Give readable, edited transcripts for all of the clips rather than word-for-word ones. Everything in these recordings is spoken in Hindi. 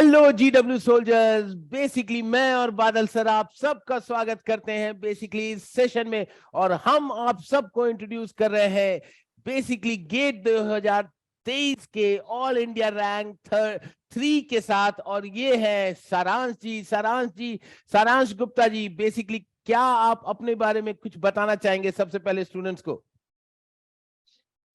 Hello GW soldiers. बेसिकली मैं और बादल सर आप सबका स्वागत करते हैं बेसिकली इस सेशन में, और हम आप सबको इंट्रोड्यूस कर रहे हैं बेसिकली गेट 2023 के ऑल इंडिया रैंक 3 के साथ। और ये है सारांश गुप्ता जी। बेसिकली क्या आप अपने बारे में कुछ बताना चाहेंगे सबसे पहले स्टूडेंट्स को?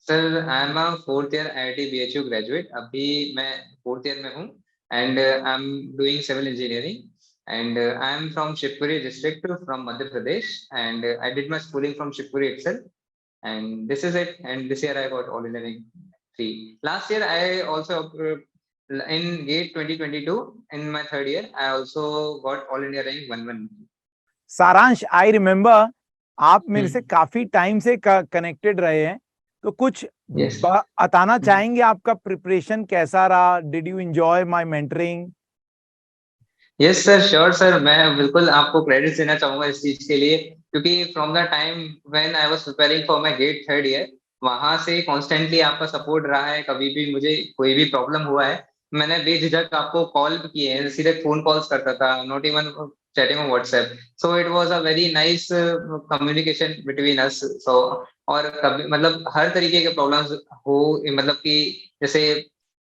Sir, I am a fourth year IIT BHU graduate. अभी मैं फोर्थ ईयर में हूँ and I am doing civil engineering and I am from Shivpuri district from Madhya Pradesh and I did my schooling from Shivpuri itself and this is it, and this year I got all India rank 3. Last year I also in GATE 2022 in my third year I also got all India rank 111. सारांश, आई रिमेम्बर आप मेरे से काफी टाइम से कनेक्टेड रहे हैं, तो कुछ Yes. बताना चाहेंगे आपका प्रिपरेशन कैसा रहा? Did you enjoy my mentoring? Yes sir, sure sir, मैं बिल्कुल आपको क्रेडिट देना चाहूंगा इस चीज के लिए, क्योंकि from the time when I was preparing for my GATE third year, वहां से कॉन्स्टेंटली आपका सपोर्ट रहा है। कभी भी मुझे कोई भी प्रॉब्लम हुआ है, मैंने बेझिझक आपको कॉल किए हैं, सीधे फोन कॉल्स करता था, not even chatting on WhatsApp. So it was a very nice communication between us. So और कभी मतलब हर तरीके के प्रॉब्लम्स हो, मतलब कि जैसे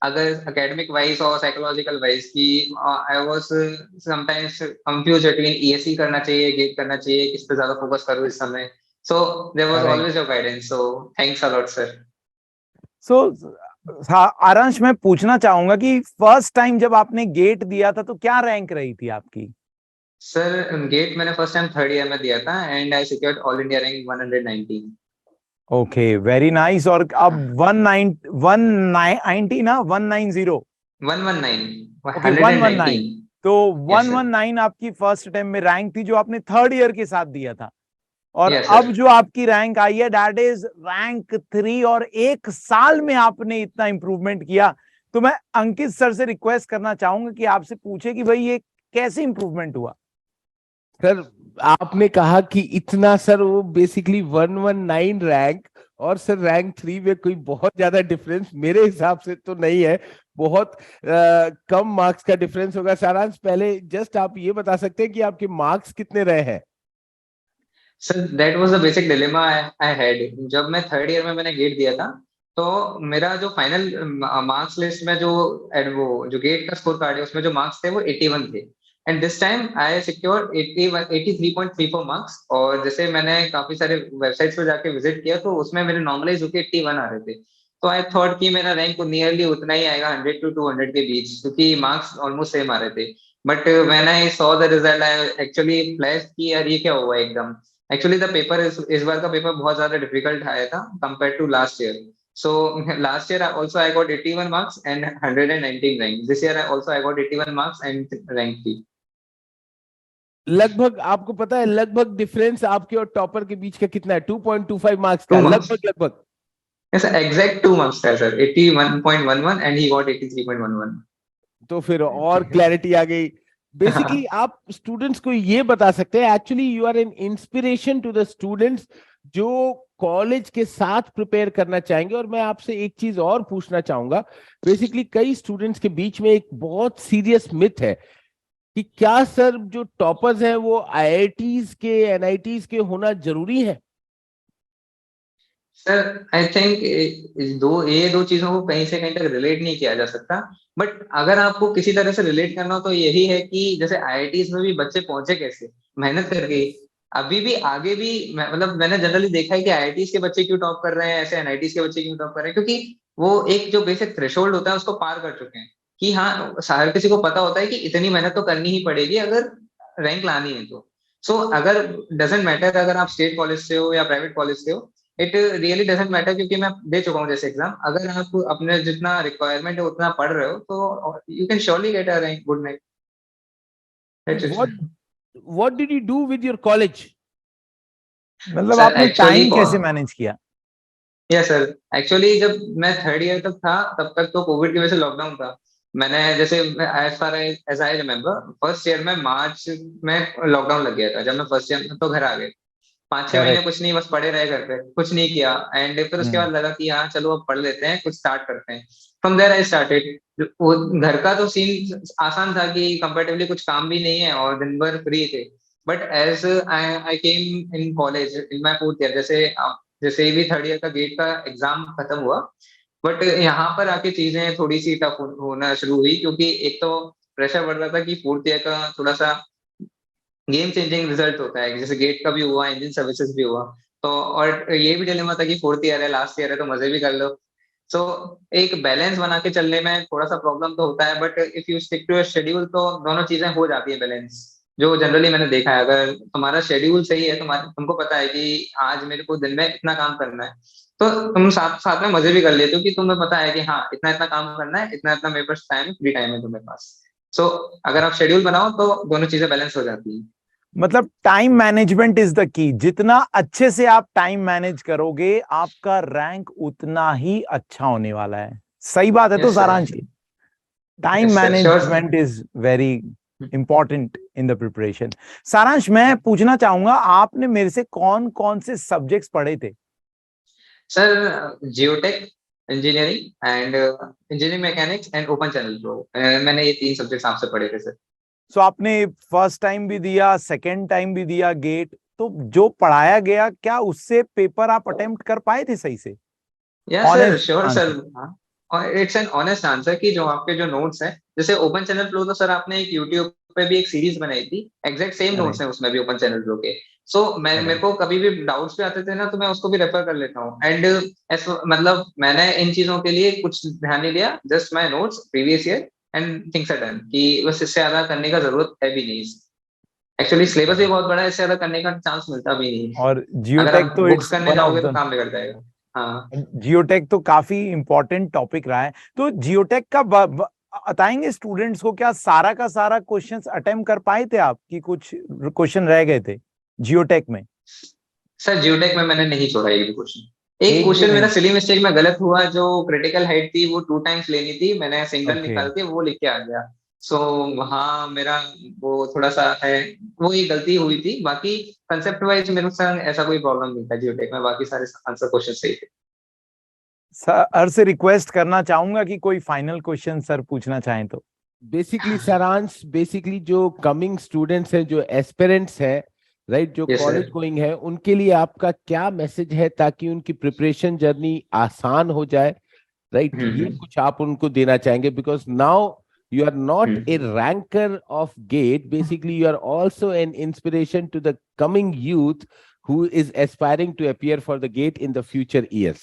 अगर एकेडमिक वाइज और साइकोलॉजिकल वाइज की, I was sometimes confuse between ESE करना चाहिए, गेट करना चाहिए, किस पे ज्यादा फोकस करूं इस समय। So there was always your guidance, so thanks a lot sir. So आरंश, मैं पूछना चाहूंगा कि फर्स्ट टाइम जब आपने गेट दिया था तो क्या रैंक रही थी आपकी? सर, गेट मैंने फर्स्ट टाइम थर्ड ईयर में दिया था and I secured all India rank 190। Okay, very nice. और अब 190 ना 190? 119, ओके, 119। 119। तो यस सर। 119 आपकी फर्स्ट टाइम में रैंक थी जो आपने थर्ड ईयर के साथ दिया था, और यस अब सर। जो आपकी रैंक आई है दैट इज रैंक 3, और एक साल में आपने इतना इंप्रूवमेंट किया। तो मैं अंकित सर से रिक्वेस्ट करना चाहूंगा कि आपसे पूछे कि भाई ये कैसे इंप्रूवमेंट हुआ? सर, आपने कहा कि इतना, सर वो बेसिकली 119 रैंक, और सर रैंक 3 में कोई बहुत ज्यादा डिफरेंस मेरे हिसाब से तो नहीं है। बहुत कम मार्क्स का डिफरेंस होगा। सारांश, पहले जस्ट आप ये बता सकते हैं कि आपके मार्क्स कितने रहे हैं? Sir, that was the basic dilemma I had. जब मैं थर्ड ईयर में मैंने गेट दिया था, तो मेरा जो फाइनल मार्क्स लिस्ट में जो वो जो गेट का स्कोर कार्ड है उसमें जो मार्क्स थे वो 81 थे। And this time I secure 83.34 marks. और जैसे मैंने काफी सारे वेबसाइट्स पे जाके विजिट किया, तो उसमें मेरे नॉर्मलाइज होके 81 आ रहे थे। तो आई थॉट कि मेरा रैंक नियरली उतना ही आएगा, 100 to 200 के बीच, क्योंकि मार्क्स ऑलमोस्ट सेम आ रहे थे। But when I saw the result, I actually flash कि यार ये क्या हुआ एकदम। एक्चुअली द पेपर इस बार का पेपर बहुत ज्यादा डिफिकल्ट आया था compare to last year. So last year also I got 81 marks and 119 rank. This year I got 81 marks and rank 3. लगभग आपको पता है लगभग डिफरेंस आपके और टॉपर के बीच का कितना है? 2.25 मार्क्स का 2 marks. लगभग लगभग। Yes, exact 2 marks था सर, 81.11 and he got 83.11. तो फिर और क्लैरिटी आ गई। बेसिकली आप स्टूडेंट्स को ये बता सकते हैं, actually you are an inspiration to the students जो कॉलेज के साथ प्रिपेयर करना चाहेंगे। और मैं आपसे एक चीज और पूछना चाहूंगा। बेसिकली कई स्टूडेंट्स के बीच में एक बहुत सीरियस मिथ है कि क्या सर जो टॉपर्स हैं वो IITs के NITs के होना जरूरी है? सर, आई थिंक दो चीजों को कहीं से कहीं तक रिलेट नहीं किया जा सकता। बट अगर आपको किसी तरह से रिलेट करना हो तो यही है कि जैसे IITs में भी बच्चे पहुंचे कैसे, मेहनत करके। अभी भी आगे भी मतलब मैंने जनरली देखा है कि IITs के बच्चे क्यों टॉप कर रहे हैं, ऐसे NITs के बच्चे क्यों टॉप कर रहे हैं, क्योंकि वो एक जो बेसिक थ्रेशोल्ड होता है उसको पार कर चुके हैं। कि हाँ, हर किसी को पता होता है कि इतनी मेहनत तो करनी ही पड़ेगी अगर रैंक लानी है तो। सो अगर डजेंट मैटर अगर आप स्टेट कॉलेज से हो या प्राइवेट कॉलेज से हो, इट रियली डजेंट मैटर, क्योंकि मैं दे चुका हूँ जैसे एग्जाम। अगर आप अपने जितना रिक्वायरमेंट है उतना पढ़ रहे हो तो you can surely get a rank good rank. What what did you do with your college? मतलब सर आपने एक्चुअली टाइम कैसे मैनेज किया? यस सर, एक्चुअली जब मैं थर्ड ईयर तक था तब तक तो कोविड की वजह से लॉकडाउन था। मैंने जैसे as far as I remember, first year में मार्च में लॉकडाउन लग गया था। जब मैं फर्स्ट ईयर में तो घर आ गए। 5-6 महीने कुछ नहीं, बस पढ़े रहे घर पे, कुछ नहीं किया। एंड फिर उसके बाद लगा कि हाँ चलो अब पढ़ लेते हैं, कुछ स्टार्ट करते हैं। From there I started. वो घर का तो सीन आसान था कि कंपैरेटिवली कुछ काम भी नहीं है और दिन भर फ्री थे। But as I came in college in my fourth year, जैसे ही भी थर्ड ईयर का गेट का एग्जाम खत्म हुआ, बट यहाँ पर आके चीजें थोड़ी सी टफ होना शुरू हुई, क्योंकि एक तो प्रेशर बढ़ रहा था कि फोर्थ ईयर का थोड़ा सा गेम चेंजिंग रिजल्ट होता है, जैसे गेट का भी हुआ, इंजन सर्विसेज भी हुआ। तो और ये भी डिलेमा था कि फोर्थ ईयर है, लास्ट ईयर है, तो मजे भी कर लो। सो एक बैलेंस बना के चलने में थोड़ा सा प्रॉब्लम तो होता है, but if you stick to schedule तो दोनों चीजें हो जाती है बैलेंस। जो जनरली मैंने देखा है, अगर तुम्हारा शेड्यूल सही है, तुमको पता है कि आज मेरे को दिन में इतना काम करना है, तो तुम साथ साथ में मजे भी कर लेते हो कि तुम्हें पता है कि हाँ इतना इतना काम करना है, इतना इतना मेरे पास टाइम, फ्री टाइम है तुम्हारे पास। सो अगर आप शेड्यूल बनाओ तो दोनों चीजें बैलेंस हो जाती है। मतलब time management is the key. जितना अच्छे से आप टाइम मैनेज करोगे, आपका रैंक उतना ही अच्छा होने वाला है। सही बात है तो यस सर। सारांश, time yes sir, sure sir. Management is very important in the preparation. सारांश, मैं पूछना चाहूंगा, आपने मेरे से कौन कौन से सब्जेक्ट्स पढ़े थे? Sir geotech, engineering and engineering mechanics and open channel flow, मैंने ये 3 सब्जेक्ट्स आपसे पढ़े थे सर। सो आपने फर्स्ट टाइम भी दिया, सेकेंड टाइम भी दिया गेट, तो जो पढ़ाया गया क्या उससे पेपर आप अटेम्प्ट कर पाए थे सही से? Yes sir, honest sure sir. Answer. और इट्स एन ऑनेस्ट आंसर कि जो आपके जो नोट्स हैं, जैसे ओपन चैनल फ्लो, तो सर आपने एक यूट्यूब पे भी एक सीरीज बनाई थी, एग्जैक्ट सेम नोट्स करेक्ट, हैं उसमें भी ओपन चैनल फ्लो के। सो मैं मेरे करेक्ट। को कभी भी डाउट्स भी आते थे ना, तो मैं उसको भी रेफर कर लेता हूँ। एंड मतलब मैंने इन चीजों के लिए कुछ ध्यान नहीं दिया, just my notes previous year and things are done, कि बस इससे ज्यादा करने का जरूरत है भी नहीं। एक्चुअली सिलेबस भी बहुत बड़ा है, इससे ज्यादा करने का चांस मिलता भी नहीं है। और अगर जियोटेक आप तो बुक्स इट्स करने वन ऑफ जाओगे तो द, काम बिगड़ जाएगा। हाँ। जियोटेक तो काफी इंपॉर्टेंट टॉपिक रहा है। तो जियोटेक का बताएंगे स्टूडेंट्स को, क्या सारा का सारा क्वेश्चंस अटेम्प्ट कर पाए थे आप, कि कुछ क्वेश्चन रह गए थे जियोटेक में? सर जियोटेक में मैंने नहीं छोड़ा एक भी क्वेश्चन। एक एक भी क्वेश्चन मेरा नहीं? सिली मिस्टेक में गलत हुआ, जो क्रिटिकल हाइट थी वो 2 टाइम्स लेनी थी, मैंने सिंगल ओके। निकाल के वो लिख के आ गया। सो वहाँ मेरा वो थोड़ा सा है, वो ही गलती हुई थी। बाकी कंसेप्ट वाइज मेरे साथ ऐसा कोई प्रॉब्लम नहीं था जियोटेक में, बाकी सारे आंसर क्वेश्चन सही थे। सर से रिक्वेस्ट करना चाहूंगा कि कोई फाइनल क्वेश्चन सर पूछना चाहें तो। बेसिकली सारांश, बेसिकली जो कमिंग स्टूडेंट्स हैं, जो एस्पिरेंट्स हैं, राइट, जो यस कॉलेज सर। गोइंग है, उनके लिए आपका क्या मैसेज है ताकि उनकी प्रिपरेशन जर्नी आसान हो जाए, राइट? ये हम्म। कुछ आप उनको देना चाहेंगे, because now you are not a hmm. ranker of gate. Basically, you are also an inspiration to the coming youth who is aspiring to appear for the gate in the future years.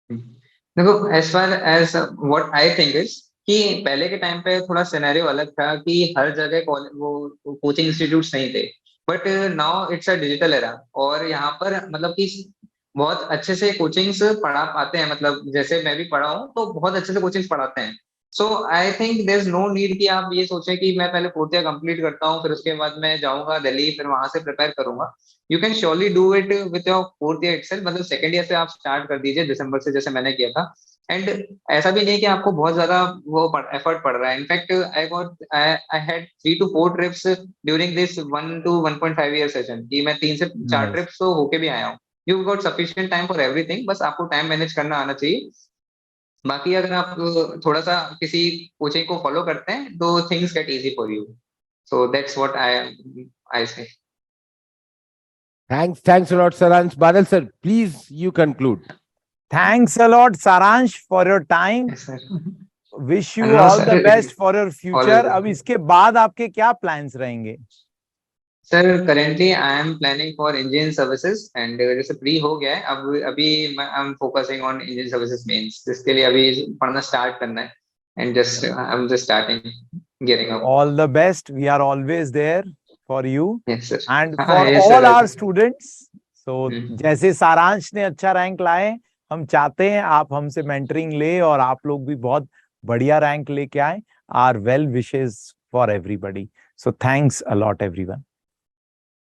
देखो, as far as what I think is कि पहले के टाइम पे थोड़ा सिनेरियो अलग था कि हर जगह वो कोचिंग इंस्टीट्यूट्स नहीं थे। But now it's a digital era, और यहाँ पर मतलब कि बहुत अच्छे से कोचिंग्स पढ़ा पाते हैं। मतलब जैसे मैं भी पढ़ा हूँ, तो बहुत अच्छे से कोचिंग्स पढ़ाते हैं। So I think there is no need कि आप ये सोचें कि मैं पहले फोर्थ ईयर कंप्लीट करता हूँ, फिर उसके बाद मैं जाऊंगा दिल्ली, फिर वहां से प्रिपेयर करूंगा। You can surely do it with your fourth year itself. मतलब सेकंड ईयर से आप स्टार्ट कर दीजिए, दिसंबर से, जैसे मैंने किया था। एंड ऐसा भी नहीं कि आपको बहुत ज्यादा वो एफर्ट पड़ रहा है। In fact I had 3 to 4 trips during this 1 to 1.5 year session, कि मैं 3 से 4 नाइस। ट्रिप्स तो होके भी आया हूँ। You got sufficient time for everything, बस आपको टाइम मैनेज करना आना चाहिए। बाकी अगर आप थोड़ा सा किसी कोचिंग को फॉलो करते हैं तो things get easy for you. So that's what I से। Thanks a lot, Saransh. Badal sir, please you conclude. Thanks a lot Saransh for your time. Yes sir. Wish you no all the sir, best for your future. Always. अब इसके बाद आपके क्या प्लान्स रहेंगे? Sir currently I am planning for engineering services, and जैसे प्री हो गया है, अब अभी I am focusing on engineering services mains, जिसके लिए अभी पढ़ना स्टार्ट करना है। And just I am just starting, gearing up. All the best, we are always there for you yes sir. And हाँ for yes all sir. Our students. So जैसे सारांश ने अच्छा रैंक लाए, हम चाहते हैं आप हमसे मेंटरिंग ले और आप लोग भी बहुत बढ़िया रैंक लेके आए। Our well wishes for everybody. So thanks a lot everyone.